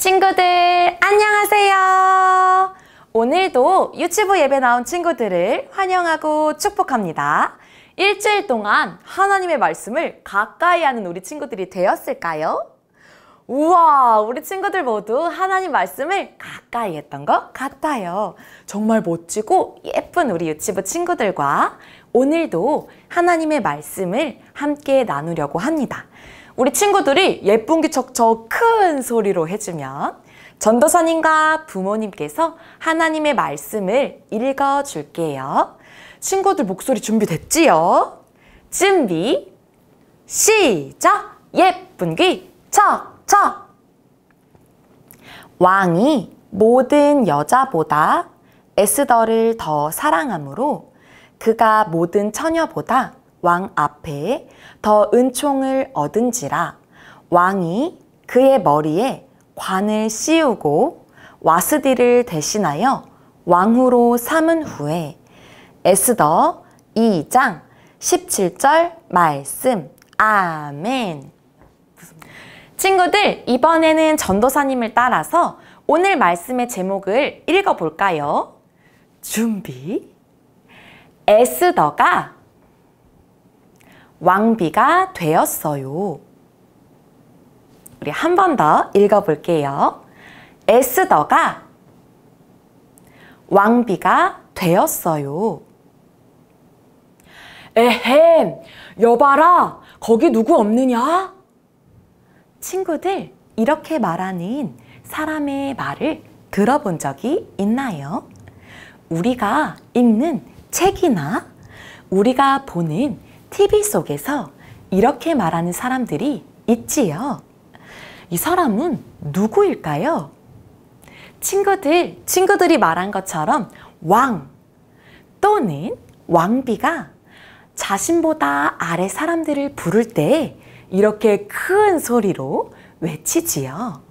친구들 안녕하세요. 오늘도 유치부 예배 나온 친구들을 환영하고 축복합니다. 일주일 동안 하나님의 말씀을 가까이 하는 우리 친구들이 되었을까요? 우와, 우리 친구들 모두 하나님 말씀을 가까이 했던 것 같아요. 정말 멋지고 예쁜 우리 유치부 친구들과 오늘도 하나님의 말씀을 함께 나누려고 합니다. 우리 친구들이 예쁜 기척척 큰 소리로 해주면 전도사님과 부모님께서 하나님의 말씀을 읽어줄게요. 친구들 목소리 준비됐지요? 준비, 시작! 예쁜 귀, 척척! 왕이 모든 여자보다 에스더를 더 사랑하므로 그가 모든 처녀보다 왕 앞에 더 은총을 얻은지라. 왕이 그의 머리에 관을 씌우고 와스디를 대신하여 왕후로 삼은 후에 에스더 2장 17절 말씀. 아멘. 친구들, 이번에는 전도사님을 따라서 오늘 말씀의 제목을 읽어볼까요? 준비. 에스더가 왕비가 되었어요. 우리 한 번 더 읽어볼게요. 에스더가 왕비가 되었어요. 에헴, 여봐라, 거기 누구 없느냐? 친구들, 이렇게 말하는 사람의 말을 들어본 적이 있나요? 우리가 읽는 책이나 우리가 보는 TV 속에서 이렇게 말하는 사람들이 있지요. 이 사람은 누구일까요? 친구들이 말한 것처럼 왕 또는 왕비가 자신보다 아래 사람들을 부를 때 이렇게 큰 소리로 외치지요.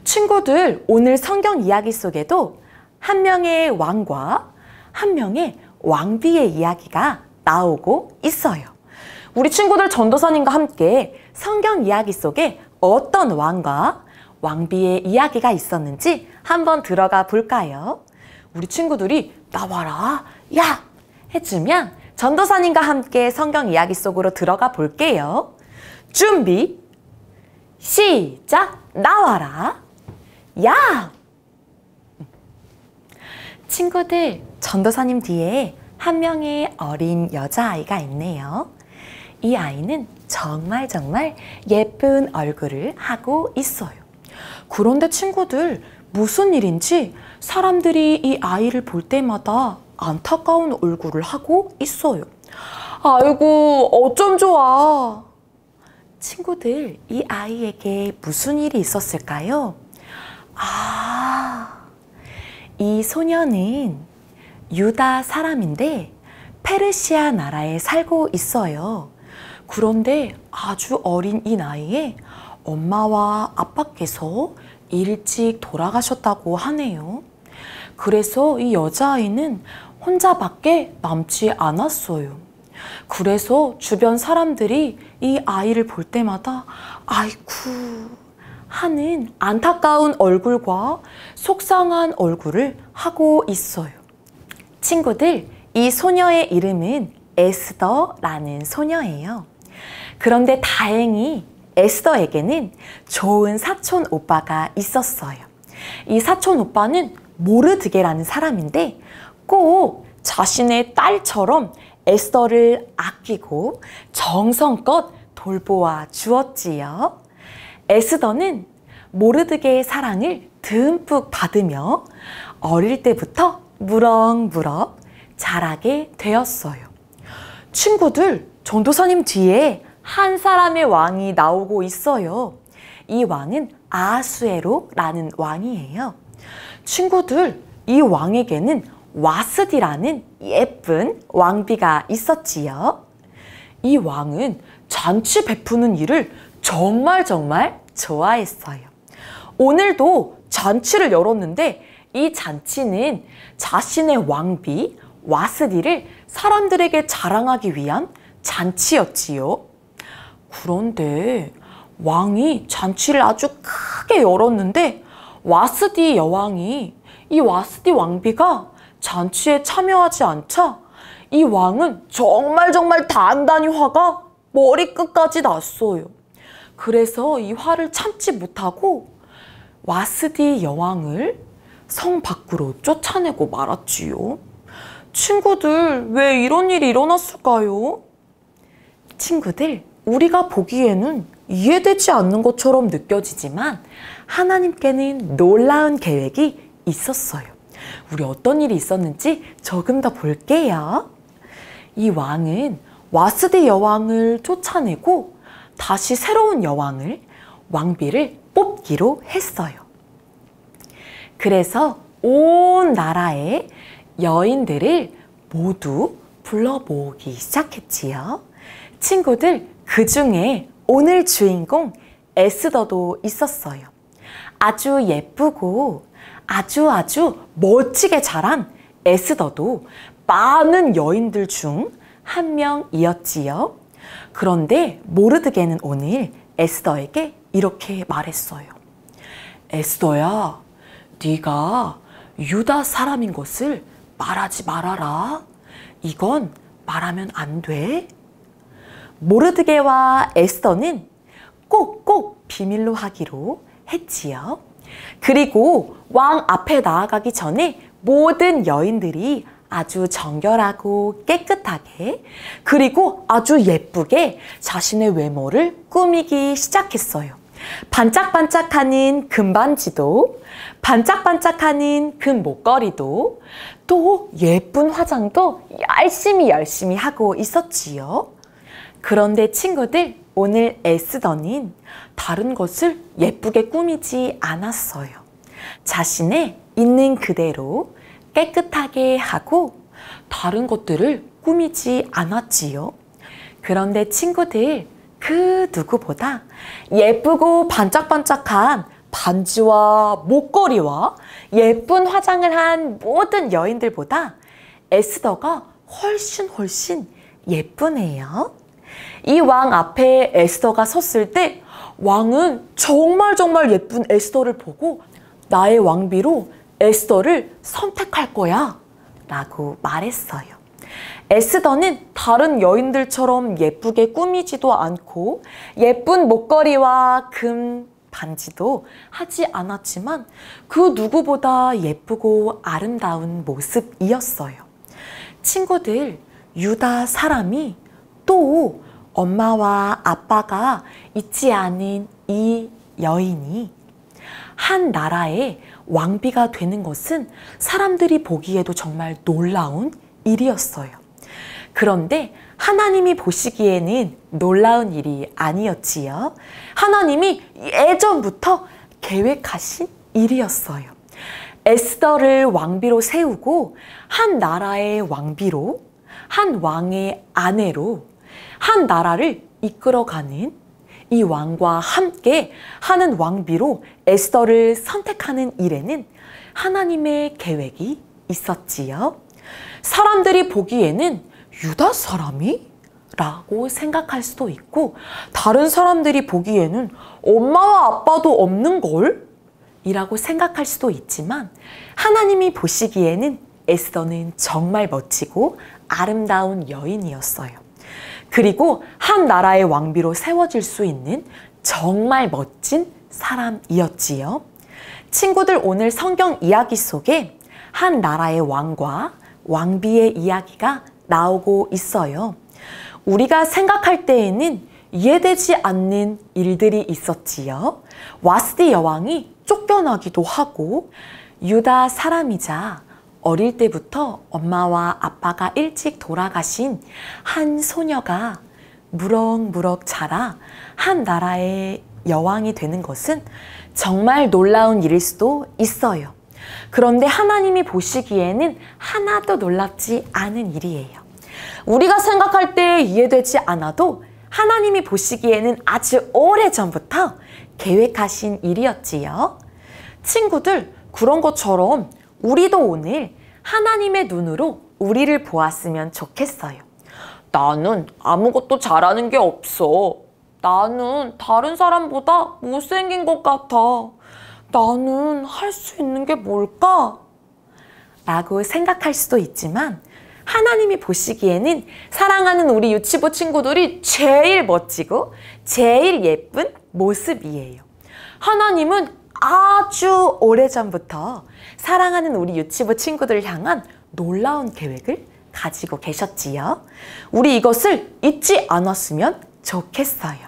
친구들, 오늘 성경 이야기 속에도 한 명의 왕과 한 명의 왕비의 이야기가 나오고 있어요. 우리 친구들 전도사님과 함께 성경 이야기 속에 어떤 왕과 왕비의 이야기가 있었는지 한번 들어가 볼까요? 우리 친구들이 나와라, 야! 해주면 전도사님과 함께 성경 이야기 속으로 들어가 볼게요. 준비, 시작! 나와라, 야! 친구들, 전도사님 뒤에 한 명의 어린 여자아이가 있네요. 이 아이는 정말 예쁜 얼굴을 하고 있어요. 그런데 친구들, 무슨 일인지 사람들이 이 아이를 볼 때마다 안타까운 얼굴을 하고 있어요. 아이고, 어쩜 좋아. 친구들, 이 아이에게 무슨 일이 있었을까요? 이 소녀는 유다 사람인데 페르시아 나라에 살고 있어요. 그런데 아주 어린 이 나이에 엄마와 아빠께서 일찍 돌아가셨다고 하네요. 그래서 이 여자아이는 혼자밖에 남지 않았어요. 그래서 주변 사람들이 이 아이를 볼 때마다 아이쿠 하는 안타까운 얼굴과 속상한 얼굴을 하고 있어요. 친구들, 이 소녀의 이름은 에스더라는 소녀예요. 그런데 다행히 에스더에게는 좋은 사촌 오빠가 있었어요. 이 사촌 오빠는 모르드게라는 사람인데 꼭 자신의 딸처럼 에스더를 아끼고 정성껏 돌보아 주었지요. 에스더는 모르드게의 사랑을 듬뿍 받으며 어릴 때부터 무럭무럭 자라게 되었어요. 친구들, 전도사님 뒤에 한 사람의 왕이 나오고 있어요. 이 왕은 아하수에로라는 왕이에요. 친구들, 이 왕에게는 와스디라는 예쁜 왕비가 있었지요. 이 왕은 잔치 베푸는 일을 정말 좋아했어요. 오늘도 잔치를 열었는데 이 잔치는 자신의 왕비 와스디를 사람들에게 자랑하기 위한 잔치였지요. 그런데 왕이 잔치를 아주 크게 열었는데 와스디 여왕이 이 와스디 왕비가 잔치에 참여하지 않자 이 왕은 정말 단단히 화가 머리끝까지 났어요. 그래서 이 화를 참지 못하고 와스디 여왕을 성 밖으로 쫓아내고 말았지요. 친구들, 왜 이런 일이 일어났을까요? 친구들, 우리가 보기에는 이해되지 않는 것처럼 느껴지지만 하나님께는 놀라운 계획이 있었어요. 우리 어떤 일이 있었는지 조금 더 볼게요. 이 왕은 와스디 여왕을 쫓아내고 다시 새로운 여왕을, 왕비를 뽑기로 했어요. 그래서 온 나라의 여인들을 모두 불러 모으기 시작했지요. 친구들, 그 중에 오늘 주인공 에스더도 있었어요. 아주 예쁘고 아주 멋지게 자란 에스더도 많은 여인들 중 한 명이었지요. 그런데 모르드게는 오늘 에스더에게 이렇게 말했어요. 에스더야, 네가 유다 사람인 것을 말하지 말아라. 이건 말하면 안 돼. 모르드게와 에스더는 꼭꼭 비밀로 하기로 했지요. 그리고 왕 앞에 나아가기 전에 모든 여인들이 아주 정결하고 깨끗하게 그리고 아주 예쁘게 자신의 외모를 꾸미기 시작했어요. 반짝반짝하는 금반지도, 반짝반짝하는 금 목걸이도, 또 예쁜 화장도 열심히 하고 있었지요. 그런데 친구들, 오늘 에스더는 다른 것을 예쁘게 꾸미지 않았어요. 자신의 있는 그대로 깨끗하게 하고 다른 것들을 꾸미지 않았지요. 그런데 친구들, 그 누구보다 예쁘고 반짝반짝한 반지와 목걸이와 예쁜 화장을 한 모든 여인들보다 에스더가 훨씬 예쁘네요. 이 왕 앞에 에스더가 섰을 때 왕은 정말 예쁜 에스더를 보고 나의 왕비로 에스더를 선택할 거야 라고 말했어요. 에스더는 다른 여인들처럼 예쁘게 꾸미지도 않고 예쁜 목걸이와 금 반지도 하지 않았지만 그 누구보다 예쁘고 아름다운 모습이었어요. 친구들, 유다 사람이 또 엄마와 아빠가 있지 않은 이 여인이 한 나라의 왕비가 되는 것은 사람들이 보기에도 정말 놀라운 일이었어요. 그런데 하나님이 보시기에는 놀라운 일이 아니었지요. 하나님이 예전부터 계획하신 일이었어요. 에스더를 왕비로 세우고 한 나라의 왕비로, 한 왕의 아내로 한 나라를 이끌어가는 이 왕과 함께 하는 왕비로 에스더를 선택하는 일에는 하나님의 계획이 있었지요. 사람들이 보기에는 유다 사람이? 라고 생각할 수도 있고 다른 사람들이 보기에는 엄마와 아빠도 없는 걸? 이라고 생각할 수도 있지만 하나님이 보시기에는 에스더는 정말 멋지고 아름다운 여인이었어요. 그리고 한 나라의 왕비로 세워질 수 있는 정말 멋진 사람이었지요. 친구들, 오늘 성경 이야기 속에 한 나라의 왕과 왕비의 이야기가 나오고 있어요. 우리가 생각할 때에는 이해되지 않는 일들이 있었지요. 와스디 여왕이 쫓겨나기도 하고 유다 사람이자 어릴 때부터 엄마와 아빠가 일찍 돌아가신 한 소녀가 무럭무럭 자라 한 나라의 여왕이 되는 것은 정말 놀라운 일일 수도 있어요. 그런데 하나님이 보시기에는 하나도 놀랍지 않은 일이에요. 우리가 생각할 때 이해되지 않아도 하나님이 보시기에는 아주 오래전부터 계획하신 일이었지요. 친구들, 그런 것처럼 우리도 오늘 하나님의 눈으로 우리를 보았으면 좋겠어요. 나는 아무것도 잘하는 게 없어. 나는 다른 사람보다 못생긴 것 같아. 나는 할 수 있는 게 뭘까? 라고 생각할 수도 있지만 하나님이 보시기에는 사랑하는 우리 유치부 친구들이 제일 멋지고 제일 예쁜 모습이에요. 하나님은 아주 오래전부터 사랑하는 우리 유치부 친구들을 향한 놀라운 계획을 가지고 계셨지요. 우리 이것을 잊지 않았으면 좋겠어요.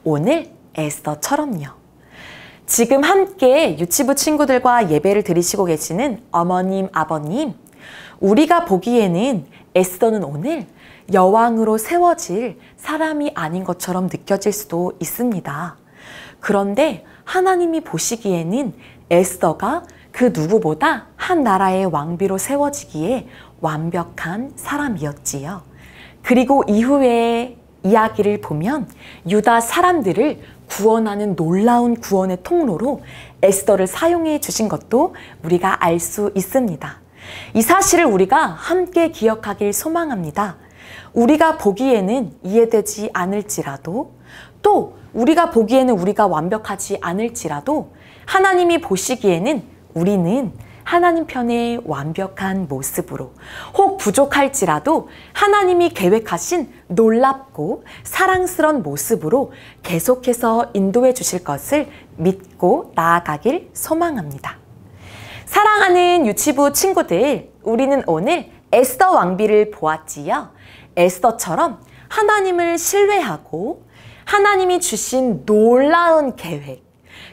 오늘 에스더처럼요. 지금 함께 유치부 친구들과 예배를 드리시고 계시는 어머님, 아버님, 우리가 보기에는 에스더는 오늘 여왕으로 세워질 사람이 아닌 것처럼 느껴질 수도 있습니다. 그런데 하나님이 보시기에는 에스더가 그 누구보다 한 나라의 왕비로 세워지기에 완벽한 사람이었지요. 그리고 이후의 이야기를 보면 유다 사람들을 구원하는 놀라운 구원의 통로로 에스더를 사용해 주신 것도 우리가 알 수 있습니다. 이 사실을 우리가 함께 기억하길 소망합니다. 우리가 보기에는 이해되지 않을지라도 또 우리가 보기에는 우리가 완벽하지 않을지라도 하나님이 보시기에는 우리는 하나님 편의 완벽한 모습으로 혹 부족할지라도 하나님이 계획하신 놀랍고 사랑스러운 모습으로 계속해서 인도해 주실 것을 믿고 나아가길 소망합니다. 사랑하는 유치부 친구들, 우리는 오늘 에스더 왕비를 보았지요. 에스더처럼 하나님을 신뢰하고 하나님이 주신 놀라운 계획,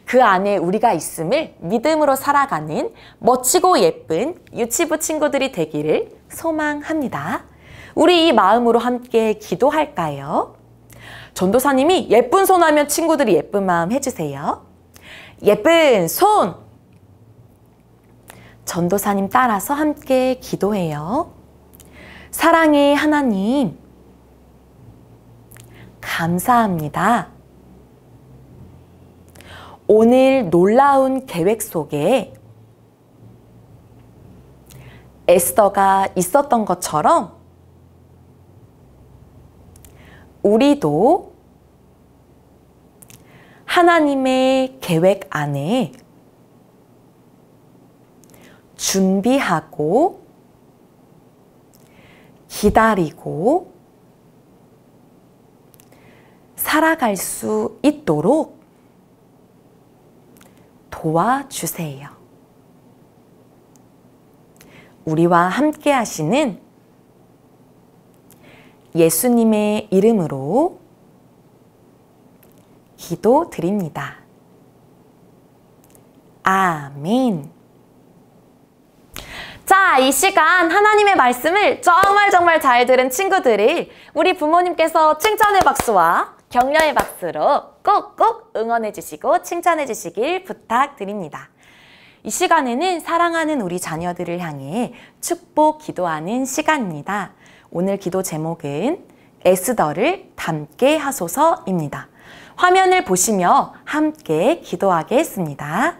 그 안에 우리가 있음을 믿음으로 살아가는 멋지고 예쁜 유치부 친구들이 되기를 소망합니다. 우리 이 마음으로 함께 기도할까요? 전도사님이 예쁜 손 하면 친구들이 예쁜 마음 해주세요. 예쁜 손! 전도사님 따라서 함께 기도해요. 사랑의 하나님, 감사합니다. 오늘 놀라운 계획 속에 에스더가 있었던 것처럼 우리도 하나님의 계획 안에 준비하고 기다리고 살아갈 수 있도록 도와주세요. 우리와 함께 하시는 예수님의 이름으로 기도드립니다. 아멘. 자, 이 시간 하나님의 말씀을 정말 잘 들은 친구들이 우리 부모님께서 칭찬의 박수와 격려의 박수로 꼭꼭 응원해 주시고 칭찬해 주시길 부탁드립니다. 이 시간에는 사랑하는 우리 자녀들을 향해 축복 기도하는 시간입니다. 오늘 기도 제목은 에스더를 닮게 하소서입니다. 화면을 보시며 함께 기도하겠습니다.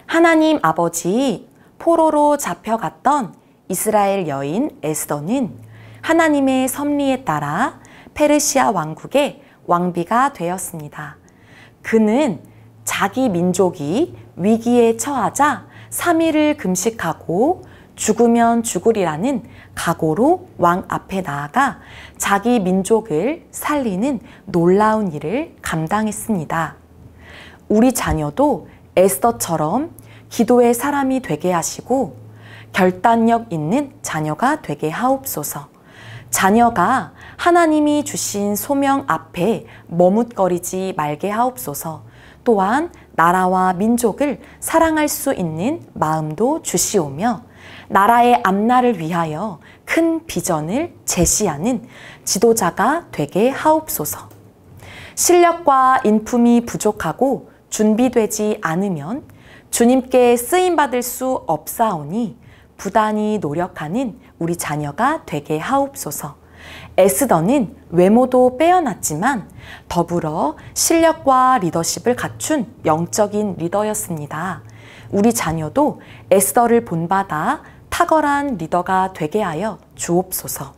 하나님 아버지, 포로로 잡혀갔던 이스라엘 여인 에스더는 하나님의 섭리에 따라 페르시아 왕국의 왕비가 되었습니다. 그는 자기 민족이 위기에 처하자 3일을 금식하고 죽으면 죽으리라는 각오로 왕 앞에 나아가 자기 민족을 살리는 놀라운 일을 감당했습니다. 우리 자녀도 에스더처럼 기도의 사람이 되게 하시고 결단력 있는 자녀가 되게 하옵소서. 자녀가 하나님이 주신 소명 앞에 머뭇거리지 말게 하옵소서. 또한 나라와 민족을 사랑할 수 있는 마음도 주시오며 나라의 앞날을 위하여 큰 비전을 제시하는 지도자가 되게 하옵소서. 실력과 인품이 부족하고 준비되지 않으면 주님께 쓰임받을 수 없사오니 부단히 노력하는 우리 자녀가 되게 하옵소서. 에스더는 외모도 빼어났지만 더불어 실력과 리더십을 갖춘 영적인 리더였습니다. 우리 자녀도 에스더를 본받아 탁월한 리더가 되게 하여 주옵소서.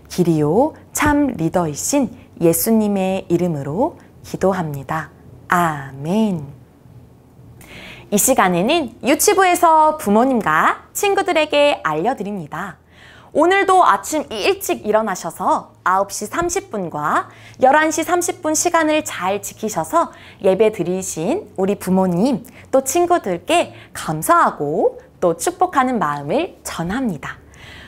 기리오 참 리더이신 예수님의 이름으로 기도합니다. 아멘. 이 시간에는 유치부에서 부모님과 친구들에게 알려드립니다. 오늘도 아침 일찍 일어나셔서 9시 30분과 11시 30분 시간을 잘 지키셔서 예배 드리신 우리 부모님 또 친구들께 감사하고 또 축복하는 마음을 전합니다.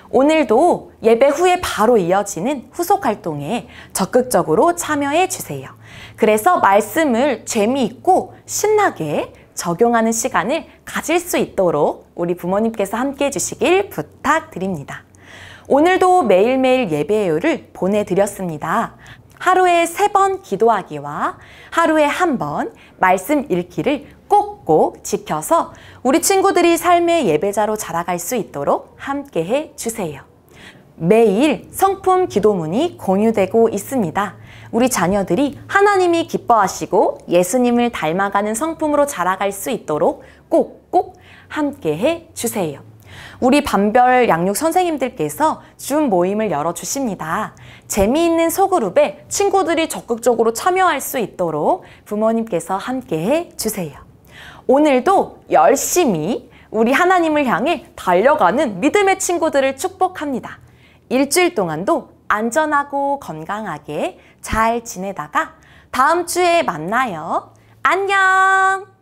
오늘도 예배 후에 바로 이어지는 후속 활동에 적극적으로 참여해 주세요. 그래서 말씀을 재미있고 신나게 적용하는 시간을 가질 수 있도록 우리 부모님께서 함께 해주시길 부탁드립니다. 오늘도 매일매일 예배요를 보내드렸습니다. 하루에 3번 기도하기와 하루에 1번 말씀 읽기를 꼭꼭 지켜서 우리 친구들이 삶의 예배자로 자라갈 수 있도록 함께 해주세요. 매일 성품 기도문이 공유되고 있습니다. 우리 자녀들이 하나님이 기뻐하시고 예수님을 닮아가는 성품으로 자라갈 수 있도록 꼭꼭 함께 해주세요. 우리 반별 양육 선생님들께서 줌 모임을 열어주십니다. 재미있는 소그룹에 친구들이 적극적으로 참여할 수 있도록 부모님께서 함께 해주세요. 오늘도 열심히 우리 하나님을 향해 달려가는 믿음의 친구들을 축복합니다. 일주일 동안도 안전하고 건강하게 잘 지내다가 다음 주에 만나요. 안녕!